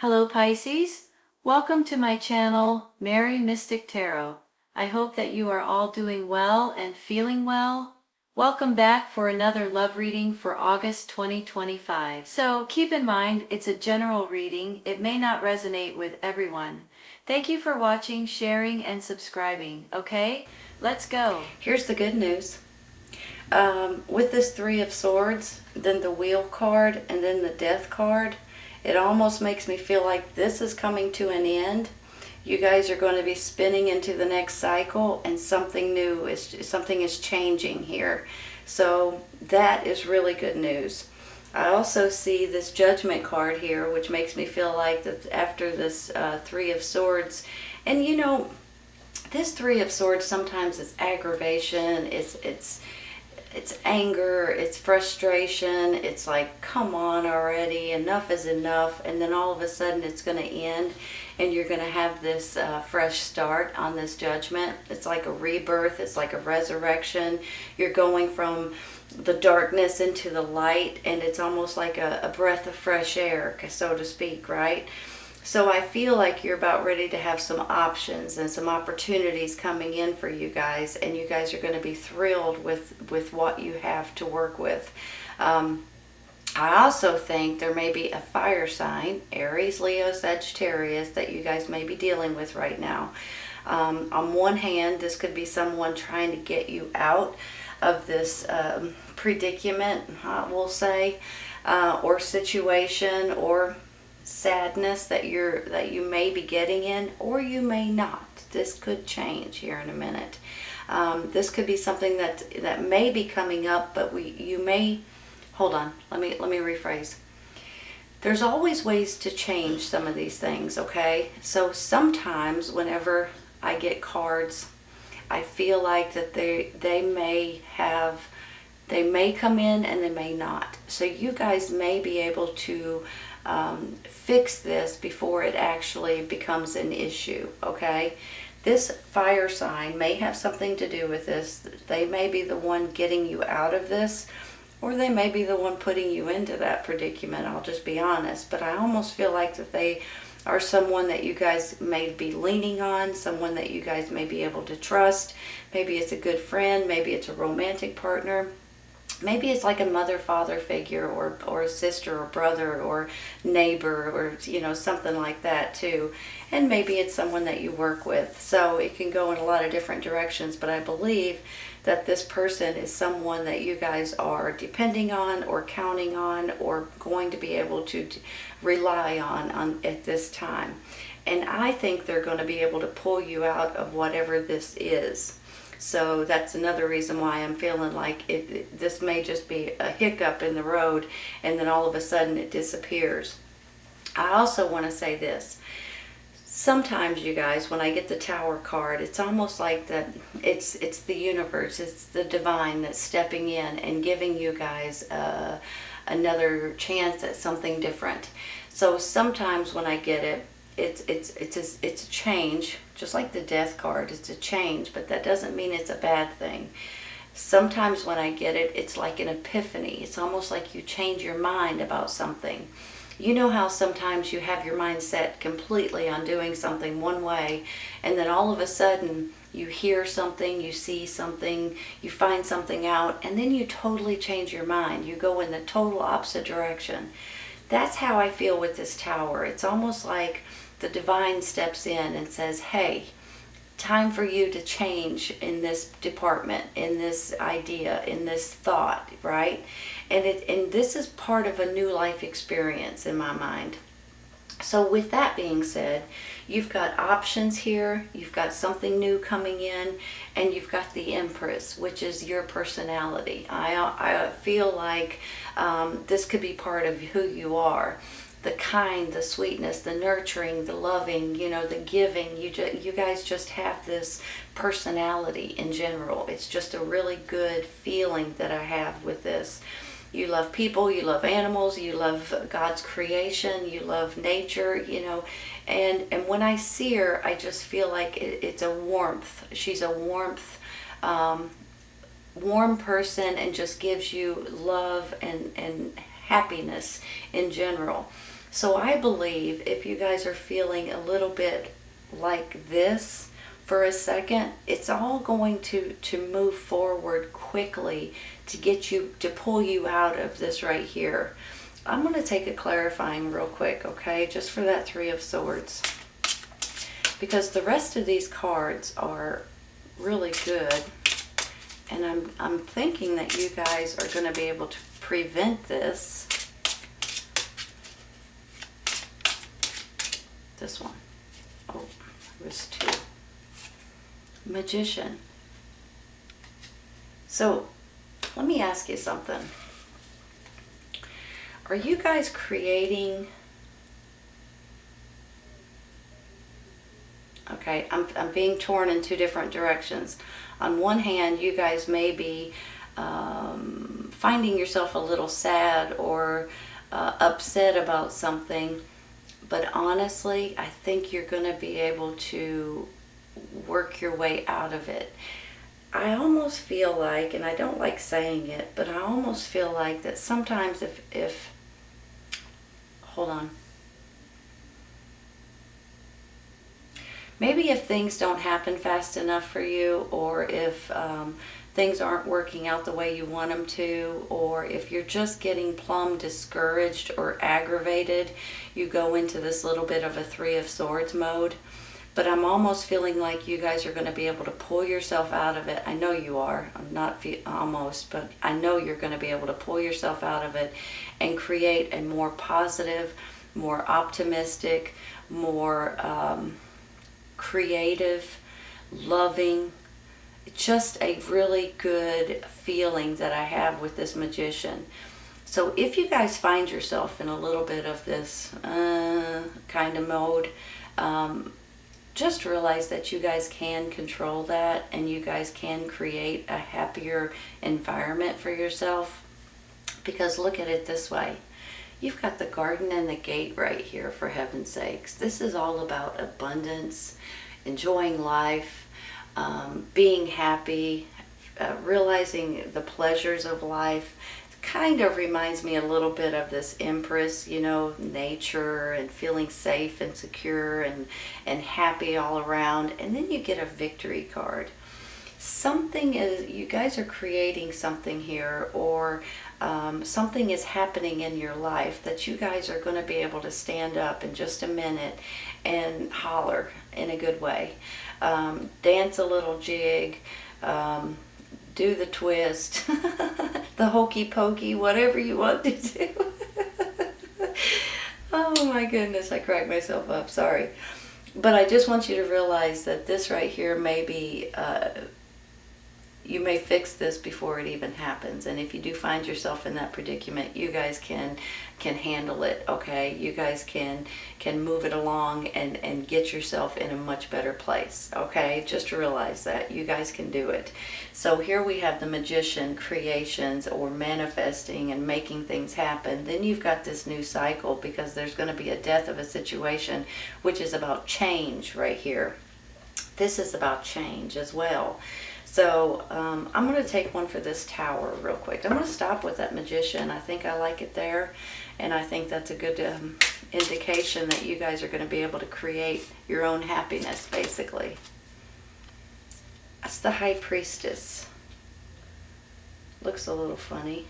Hello Pisces, welcome to my channel, Mary Mystic Tarot. I hope that you are all doing well and feeling well. Welcome back for another love reading for August 2025. So keep in mind, it's a general reading. It may not resonate with everyone. Thank you for watching, sharing, and subscribing, okay? Let's go. Here's the good news. With this Three of Swords, then the Wheel card, and then the Death card, it almost makes me feel like this is coming to an end. You guys are going to be spinning into the next cycle, and something is changing here. So that is really good news. I also see this Judgment card here, which makes me feel like that after this Three of Swords, and you know, this Three of Swords sometimes is aggravation, it's anger, it's frustration, it's like, come on already, enough is enough, and then all of a sudden it's going to end, and you're going to have this fresh start on this Judgment. It's like a rebirth, it's like a resurrection. You're going from the darkness into the light, and it's almost like a breath of fresh air, so to speak, right? So I feel like you're about ready to have some options and some opportunities coming in for you guys, and you guys are going to be thrilled with what you have to work with. I also think there may be a fire sign, Aries, Leo, Sagittarius, that you guys may be dealing with right now. On one hand, this could be someone trying to get you out of this predicament, we'll say, or situation, or sadness that you may be getting in, or you may not. This could change here in a minute. This could be something that may be coming up, but you may hold on. Let me rephrase. There's always ways to change some of these things, okay? So sometimes whenever I get cards, I feel like that they may come in and they may not. So you guys may be able to fix this before it actually becomes an issue, okay? This fire sign may have something to do with this. They may be the one getting you out of this, or they may be the one putting you into that predicament. I'll just be honest. But I almost feel like that they are someone that you guys may be leaning on, someone that you guys may be able to trust. Maybe it's a good friend, maybe it's a romantic partner. Maybe it's like a mother, father figure, or a sister or brother or neighbor, or, you know, something like that too. And maybe it's someone that you work with. So it can go in a lot of different directions, but I believe that this person is someone that you guys are depending on or counting on or going to be able to rely on at this time. And I think they're going to be able to pull you out of whatever this is. So that's another reason why I'm feeling like this may just be a hiccup in the road, and then all of a sudden it disappears. I also want to say this. Sometimes, you guys, when I get the Tower card, it's almost like that it's the universe, it's the divine that's stepping in and giving you guys another chance at something different. So sometimes when I get it, it's a change, just like the Death card. It's a change, but that doesn't mean it's a bad thing. Sometimes when I get it, it's like an epiphany. It's almost like you change your mind about something. You know how sometimes you have your mind set completely on doing something one way, and then all of a sudden you hear something, you see something, you find something out, and then you totally change your mind. You go in the total opposite direction. That's how I feel with this Tower. It's almost like the divine steps in and says, hey, time for you to change in this department, in this idea, in this thought, right? And this is part of a new life experience in my mind. So with that being said, you've got options here, you've got something new coming in, and you've got the Empress, which is your personality. I feel like this could be part of who you are. The kind, the sweetness, the nurturing, the loving, you know, the giving. You guys just have this personality in general. It's just a really good feeling that I have with this. You love people, you love animals, you love God's creation, you love nature, you know. And when I see her, I just feel like it's a warmth. She's a warm person, and just gives you love and happiness in general. So I believe if you guys are feeling a little bit like this for a second, it's all going to move forward quickly to get you, to pull you out of this right here. I'm going to take a clarifying real quick, okay, just for that Three of Swords, because the rest of these cards are really good, and I'm thinking that you guys are going to be able to prevent this. This one. Oh, there's two. Magician. So let me ask you something. Are you guys creating... Okay, I'm being torn in two different directions. On one hand, you guys may be finding yourself a little sad or upset about something, but honestly, I think you're going to be able to work your way out of it. I almost feel like, and I don't like saying it, but I almost feel like that sometimes if hold on. Maybe if things don't happen fast enough for you, or if things aren't working out the way you want them to, or if you're just getting plumb discouraged or aggravated, you go into this little bit of a Three of Swords mode. But I'm almost feeling like you guys are going to be able to pull yourself out of it. I know you are. I'm not almost, but I know you're going to be able to pull yourself out of it and create a more positive, more optimistic, more creative, loving, just a really good feeling that I have with this Magician. So if you guys find yourself in a little bit of this kind of mode, just realize that you guys can control that, and you guys can create a happier environment for yourself. Because look at it this way. You've got the garden and the gate right here, for heaven's sakes. This is all about abundance, enjoying life, being happy, realizing the pleasures of life. It kind of reminds me a little bit of this Empress, you know, nature and feeling safe and secure and happy all around. And then you get a Victory card. Something is, you guys are creating something here, or something is happening in your life that you guys are going to be able to stand up in just a minute and holler in a good way. Dance a little jig, do the twist, the hokey pokey, whatever you want to do. Oh my goodness, I cracked myself up, sorry. But I just want you to realize that this right here may be, you may fix this before it even happens. And if you do find yourself in that predicament, you guys can handle it, okay? You guys can move it along and get yourself in a much better place, okay? Just realize that you guys can do it. So here we have the Magician, creations, or manifesting and making things happen. Then you've got this new cycle, because there's going to be a death of a situation, which is about change right here. This is about change as well. So I'm going to take one for this Tower real quick. I'm going to stop with that Magician. I think I like it there. And I think that's a good indication that you guys are going to be able to create your own happiness, basically. That's the High Priestess. Looks a little funny.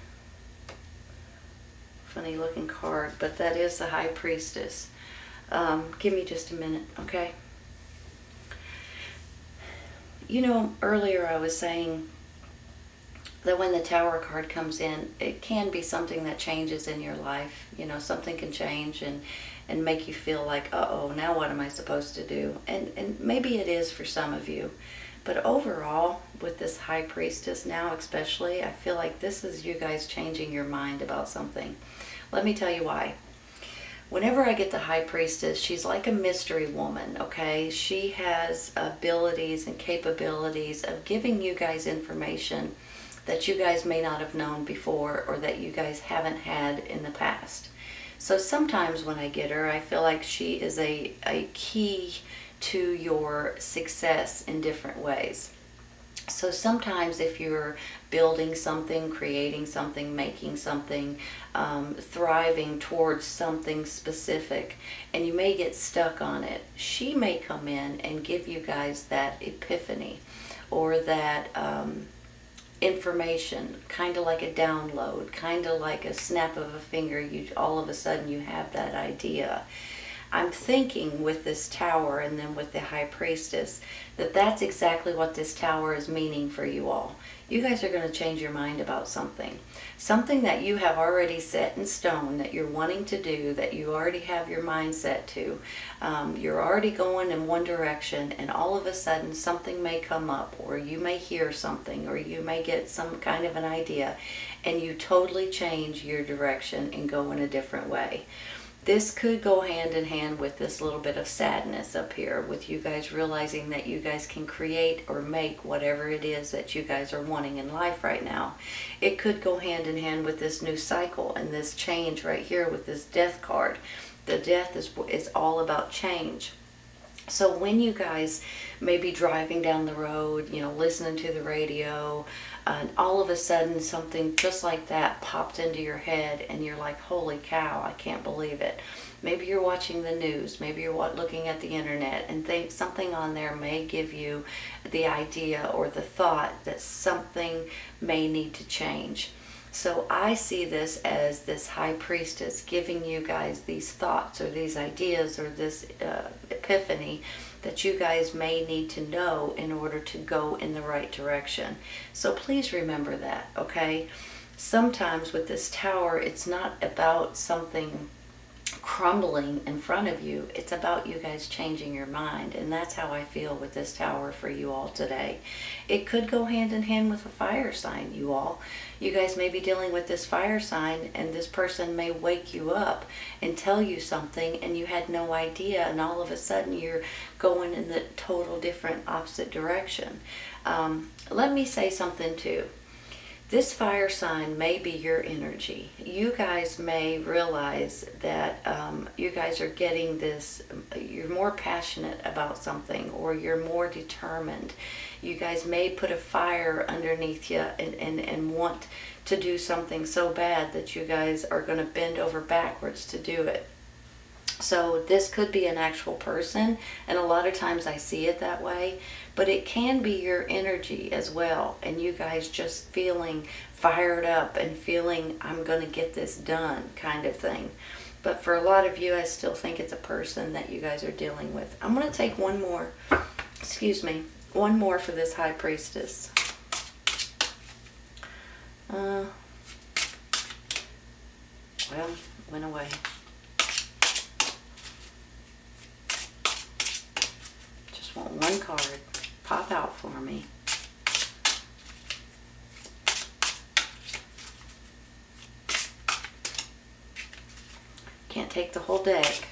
Funny looking card, but that is the High Priestess. Give me just a minute, okay? You know, earlier I was saying that when the Tower card comes in, it can be something that changes in your life. You know, something can change and make you feel like, uh-oh, now what am I supposed to do? And maybe it is for some of you. But overall, with this High Priestess now especially, I feel like this is you guys changing your mind about something. Let me tell you why. Whenever I get the High Priestess, she's like a mystery woman, okay? She has abilities and capabilities of giving you guys information that you guys may not have known before, or that you guys haven't had in the past. So sometimes when I get her, I feel like she is a key to your success in different ways. So sometimes if you're building something, creating something, making something, thriving towards something specific, and you may get stuck on it, she may come in and give you guys that epiphany or that information, kind of like a download, kind of like a snap of a finger. You all of a sudden you have that idea. I'm thinking with this tower and then with the high priestess that that's exactly what this tower is meaning for you all. You guys are going to change your mind about something. Something that you have already set in stone that you're wanting to do, that you already have your mind set to. You're already going in one direction, and all of a sudden something may come up, or you may hear something, or you may get some kind of an idea, and you totally change your direction and go in a different way. This could go hand in hand with this little bit of sadness up here, with you guys realizing that you guys can create or make whatever it is that you guys are wanting in life right now. It could go hand in hand with this new cycle and this change right here with this death card. The death is all about change. So when you guys may be driving down the road, listening to the radio, and all of a sudden something just like that popped into your head and you're like, holy cow, I can't believe it. Maybe you're watching the news, maybe you're looking at the internet, and think something on there may give you the idea or the thought that something may need to change. So I see this as this high priestess giving you guys these thoughts or these ideas or this epiphany that you guys may need to know in order to go in the right direction. So please remember that, okay? Sometimes with this tower, it's not about something crumbling in front of you. It's about you guys changing your mind, and that's how I feel with this tower for you all today. It could go hand in hand with a fire sign, you all. You guys may be dealing with this fire sign, and this person may wake you up and tell you something and you had no idea, and all of a sudden you're going in the total different opposite direction. Let me say something too. This fire sign may be your energy. You guys may realize that you guys are getting this, you're more passionate about something, or you're more determined. You guys may put a fire underneath you and want to do something so bad that you guys are going to bend over backwards to do it. So this could be an actual person, and a lot of times I see it that way, but it can be your energy as well, and you guys just feeling fired up and feeling, I'm going to get this done kind of thing. But for a lot of you, I still think it's a person that you guys are dealing with. I'm going to take one more for this high priestess. Well, went away. Just want one card. Pop out for me. Can't take the whole deck.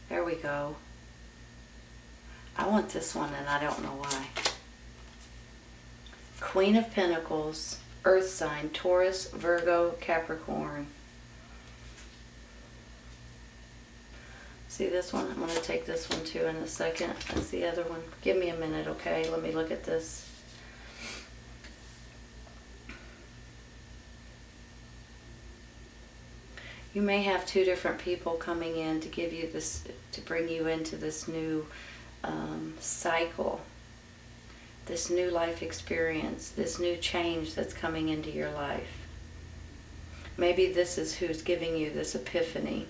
There we go. I want this one and I don't know why. Queen of Pentacles, Earth sign, Taurus, Virgo, Capricorn. See this one? I'm going to take this one too in a second. That's the other one. Give me a minute, okay? Let me look at this. You may have two different people coming in to give you this, to bring you into this new cycle, this new life experience, this new change that's coming into your life. Maybe this is who's giving you this epiphany.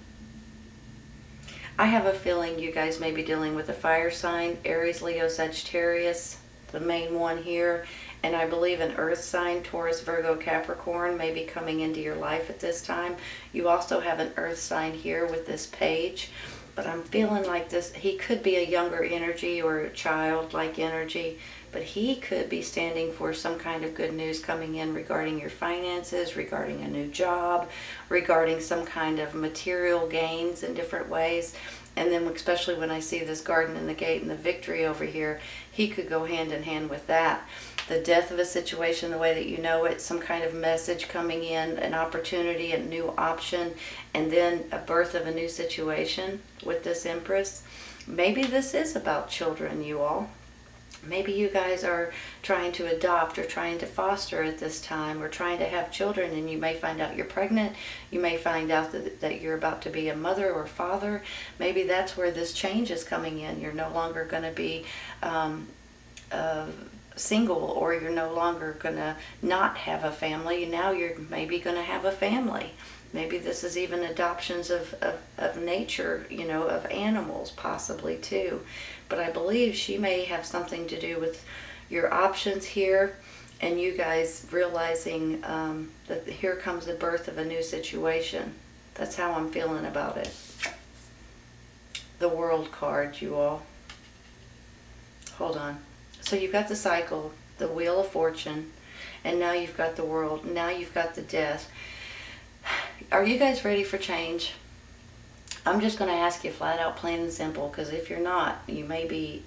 I have a feeling you guys may be dealing with a fire sign, Aries, Leo, Sagittarius, the main one here. And I believe an earth sign, Taurus, Virgo, Capricorn, may be coming into your life at this time. You also have an earth sign here with this page. But I'm feeling like this, he could be a younger energy or a childlike energy. But he could be standing for some kind of good news coming in regarding your finances, regarding a new job, regarding some kind of material gains in different ways. And then especially when I see this garden and the gate and the victory over here, he could go hand in hand with that. The death of a situation the way that you know it, some kind of message coming in, an opportunity, a new option, and then a birth of a new situation with this Empress. Maybe this is about children, you all. Maybe you guys are trying to adopt or trying to foster at this time, or trying to have children, and you may find out you're pregnant. You may find out that you're about to be a mother or father. Maybe that's where this change is coming in. You're no longer going to be single, or you're no longer going to not have a family. Now you're maybe going to have a family. Maybe this is even adoptions of nature, of animals possibly too. But I believe she may have something to do with your options here, and you guys realizing that here comes the birth of a new situation. That's how I'm feeling about it. The World card, you all. Hold on. So you've got the cycle, the Wheel of Fortune, and now you've got the World. Now you've got the Death. Are you guys ready for change? I'm just going to ask you flat out, plain and simple, because if you're not, you may be,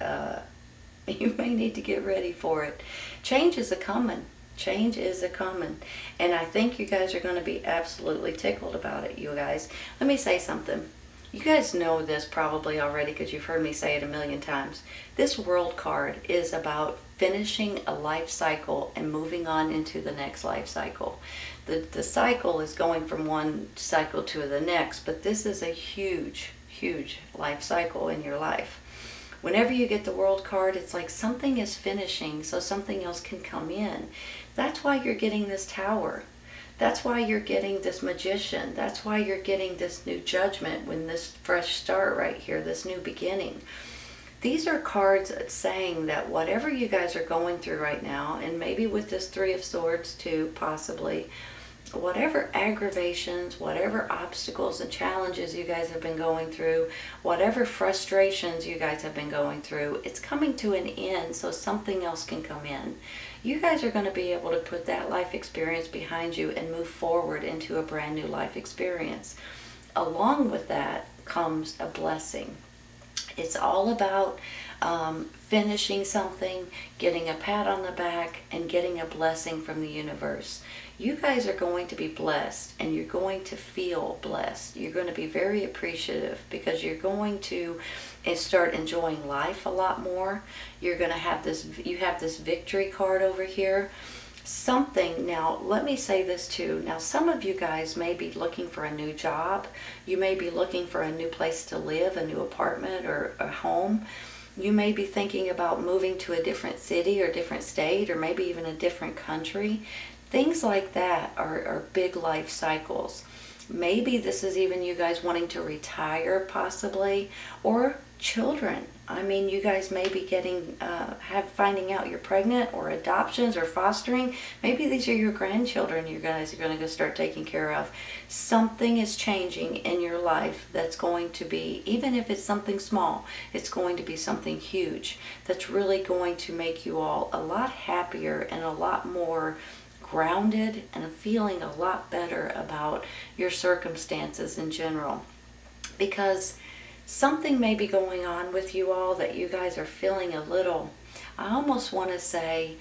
you may need to get ready for it. Change is a-coming. Change is a-coming. And I think you guys are going to be absolutely tickled about it, you guys. Let me say something. You guys know this probably already because you've heard me say it a million times. This World card is about finishing a life cycle and moving on into the next life cycle. The cycle is going from one cycle to the next, but this is a huge, huge life cycle in your life. Whenever you get the World card, it's like something is finishing so something else can come in. That's why you're getting this Tower. That's why you're getting this Magician. That's why you're getting this new Judgment, when this fresh start right here, this new beginning. These are cards saying that whatever you guys are going through right now, and maybe with this Three of Swords too, possibly, whatever aggravations, whatever obstacles and challenges you guys have been going through, whatever frustrations you guys have been going through, it's coming to an end so something else can come in. You guys are going to be able to put that life experience behind you and move forward into a brand new life experience. Along with that comes a blessing. It's all about finishing something, getting a pat on the back, and getting a blessing from the universe. You guys are going to be blessed, and you're going to feel blessed. You're going to be very appreciative because you're going to start enjoying life a lot more. You're going to have this, you have this Victory card over here. Something, now let me say this too. Now some of you guys may be looking for a new job. You may be looking for a new place to live, a new apartment or a home. You may be thinking about moving to a different city or different state, or maybe even a different country. Things like that are big life cycles. Maybe this is even you guys wanting to retire possibly, or children. I mean, you guys may be getting, finding out you're pregnant, or adoptions or fostering. Maybe these are your grandchildren you guys are going to go start taking care of. Something is changing in your life that's going to be, even if it's something small, it's going to be something huge that's really going to make you all a lot happier and a lot more grounded and feeling a lot better about your circumstances in general. Because something may be going on with you all that you guys are feeling a little, I almost want to say,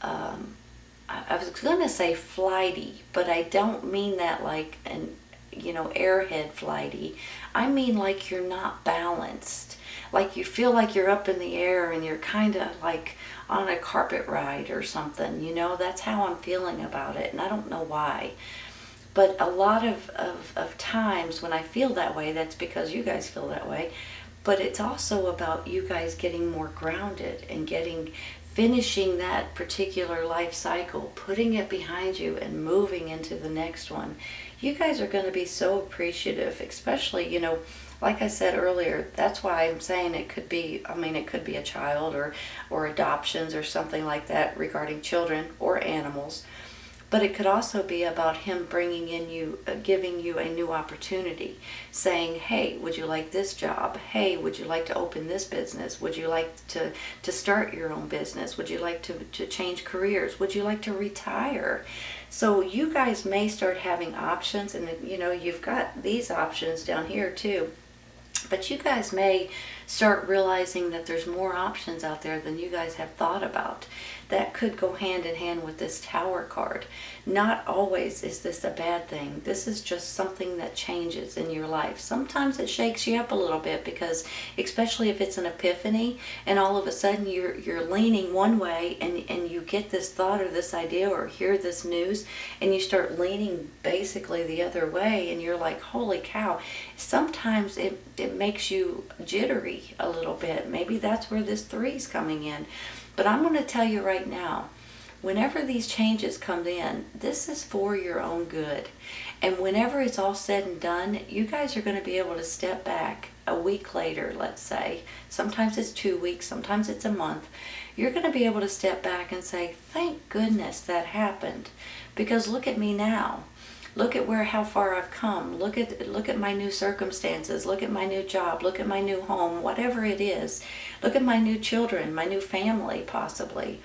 I was going to say flighty, but I don't mean that like an, airhead flighty. I mean like you're not balanced. Like you feel like you're up in the air and you're kind of like on a carpet ride or something. That's how I'm feeling about it, and I don't know why. But a lot of times when I feel that way, that's because you guys feel that way. But it's also about you guys getting more grounded and finishing that particular life cycle, putting it behind you and moving into the next one. You guys are going to be so appreciative, especially, like I said earlier, that's why I'm saying it could be a child or adoptions or something like that regarding children or animals. But it could also be about him bringing in you, giving you a new opportunity, saying, hey, would you like this job? Hey, would you like to open this business? Would you like to start your own business? Would you like to change careers? Would you like to retire? So you guys may start having options, and you've got these options down here too. But you guys may start realizing that there's more options out there than you guys have thought about. That could go hand in hand with this Tower card. Not always is this a bad thing. This is just something that changes in your life. Sometimes it shakes you up a little bit because, especially if it's an epiphany and all of a sudden you're leaning one way and you get this thought or this idea or hear this news and you start leaning basically the other way and you're like, holy cow. Sometimes it makes you jittery a little bit. Maybe that's where this 3's coming in. But I'm going to tell you right now, whenever these changes come in, this is for your own good. And whenever it's all said and done, you guys are going to be able to step back a week later, let's say. Sometimes it's 2 weeks, sometimes it's a month. You're going to be able to step back and say, thank goodness that happened. Because look at me now. Look at how far I've come. Look at my new circumstances. Look at my new job. Look at my new home. Whatever it is. Look at my new children, my new family possibly.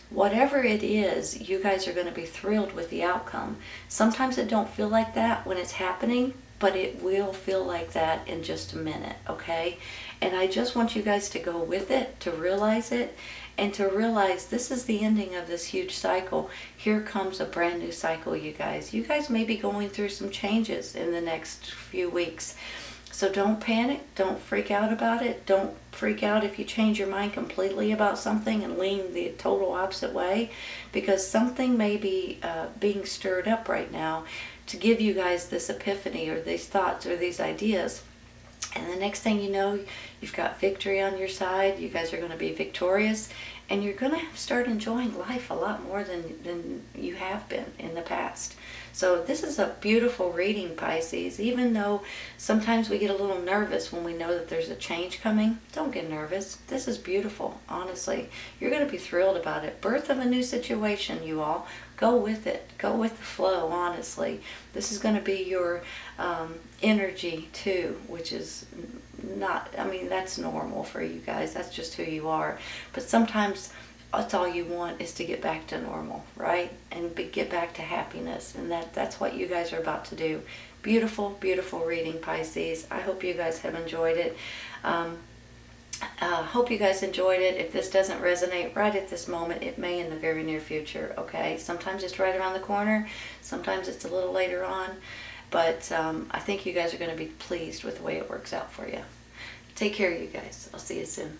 Whatever it is, you guys are going to be thrilled with the outcome. Sometimes it don't feel like that when it's happening, but it will feel like that in just a minute, okay? And I just want you guys to go with it, to realize it, and to realize this is the ending of this huge cycle. Here comes a brand new cycle, you guys. You guys may be going through some changes in the next few weeks. So don't panic. Don't freak out about it. Don't freak out if you change your mind completely about something and lean the total opposite way, because something may be being stirred up right now to give you guys this epiphany or these thoughts or these ideas. And the next thing you know, you've got victory on your side. You guys are going to be victorious. And you're going to start enjoying life a lot more than you have been in the past. So this is a beautiful reading, Pisces. Even though sometimes we get a little nervous when we know that there's a change coming, don't get nervous. This is beautiful, honestly. You're going to be thrilled about it. Birth of a new situation, you all. Go with it. Go with the flow, honestly. This is going to be your energy, too, which is not, I mean, that's normal for you guys. That's just who you are. But sometimes that's all you want is to get back to normal, right? And get back to happiness. And that's what you guys are about to do. Beautiful, beautiful reading, Pisces. I hope you guys have enjoyed it. Hope you guys enjoyed it. If this doesn't resonate right at this moment, it may in the very near future, okay? Sometimes it's right around the corner. Sometimes it's a little later on. But I think you guys are going to be pleased with the way it works out for you. Take care, you guys. I'll see you soon.